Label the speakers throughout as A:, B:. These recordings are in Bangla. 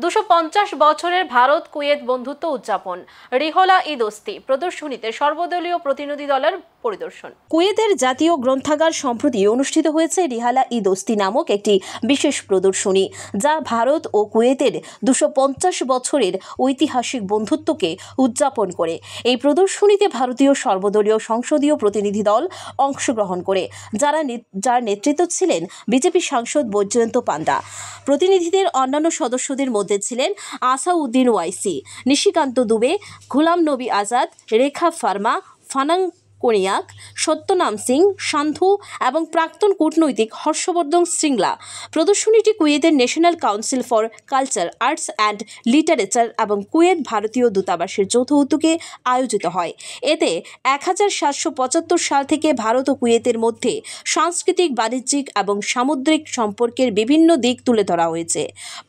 A: 250 বছরের ভারত কুয়েত বন্ধুত্ব উদযাপন, রিহলা ই দোস্তি প্রদর্শনীতে সর্বদলীয় প্রতিনিধি দলের পরিদর্শন।
B: কুয়েতের জাতীয় গ্রন্থাগার সম্প্রতি অনুষ্ঠিত হয়েছে রিহলা ই দোস্তি নামক একটি বিশেষ প্রদর্শনী, যা ভারত ও কুয়েতের 250 বছরের ঐতিহাসিক বন্ধুত্বকে উদযাপন করে। এই প্রদর্শনীতে ভারতীয় সর্বদলীয় সংসদীয় প্রতিনিধি দল অংশগ্রহণ করে, যার নেতৃত্ব ছিলেন বিজেপি সাংসদ বৈজয়ন্ত পান্ডা। প্রতিনিধিদের অন্যান্য সদস্যদের মধ্যে ছিলেন আসাউদ্দিন ওয়াইসি, নিশিকান্ত দুবে, গুলাম নবী আজাদ, রেখা ফার্মা, ফানাং কোনিয়াক, সত্যনাম সিং সান্ধু এবং প্রাক্তন কূটনৈতিক হর্ষবর্ধন শ্রিংলা। প্রদর্শনীটি কুয়েতের national council for culture, arts and literature এবং কুয়েত ভারতীয় দূতাবাসের যৌথ উদ্যোগে আয়োজিত হয়। এতে 1775 সাল থেকে ভারত ও কুয়েতের মধ্যে সাংস্কৃতিক, বাণিজ্যিক এবং সামুদ্রিক সম্পর্কের বিভিন্ন দিক তুলে ধরা হয়েছে।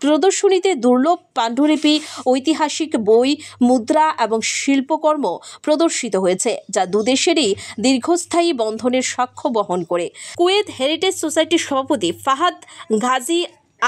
B: প্রদর্শনীতে দুর্লভ পাণ্ডুলিপি, ঐতিহাসিক বই, মুদ্রা এবং শিল্পকর্ম প্রদর্শিত হয়েছে, যা দুদেশের দীর্ঘস্থায়ী বন্ধনের সাক্ষ্য বহন করে। কুয়েত হেরিটেজ সোসাইটির সভাপতি ফাহাদ গাজী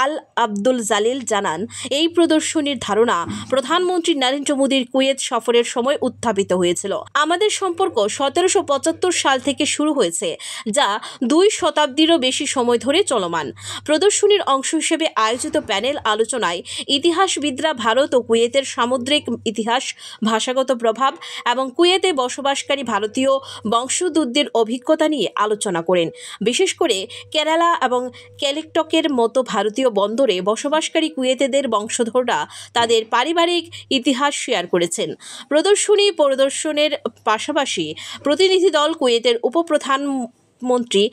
B: আল আব্দুল জালিল জানান, এই প্রদর্শনীর ধারণা প্রধানমন্ত্রী নরেন্দ্র মোদীর কুয়েত সফরের সময় উত্থাপিত হয়েছিল। আমাদের সম্পর্ক 1775 সাল থেকে শুরু হয়েছে, যা 2 শতাব্দীরও বেশি সময় ধরে চলমান। প্রদর্শনীর অংশ হিসেবে আয়োজিত প্যানেল আলোচনায় ইতিহাসবিদরা ভারত ও কুয়েতের সামুদ্রিক ইতিহাস, ভাষাগত প্রভাব এবং কুয়েতে বসবাসকারী ভারতীয় বংশোদ্ভূতদের অভিজ্ঞতা নিয়ে আলোচনা করেন। বিশেষ করে কেরালা এবং ক্যালিকটকের মতো ভারতীয় বন্দরে বসবাসকারী কুয়েতেদের বংশধররা তাদের পারিবারিক ইতিহাস শেয়ার করেছেন। প্রদর্শনী পরিদর্শনের পাশাপাশি প্রতিনিধি দল কুয়েতের উপপ্রধানমন্ত্রী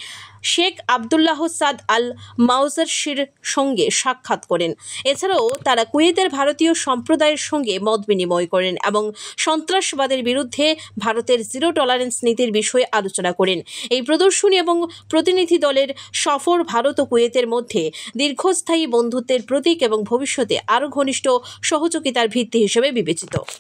B: শেখ আবদুল্লাহ সাদ আল মাউজারশির সঙ্গে সাক্ষাৎ করেন। এছাড়াও তারা কুয়েতের ভারতীয় সম্প্রদায়ের সঙ্গে মত বিনিময় করেন এবং সন্ত্রাসবাদের বিরুদ্ধে ভারতের জিরো টলারেন্স নীতির বিষয়ে আলোচনা করেন। এই প্রদর্শনী এবং প্রতিনিধি দলের সফর ভারত ও কুয়েতের মধ্যে দীর্ঘস্থায়ী বন্ধুত্বের প্রতীক এবং ভবিষ্যতে আরও ঘনিষ্ঠ সহযোগিতার ভিত্তি হিসেবে বিবেচিত।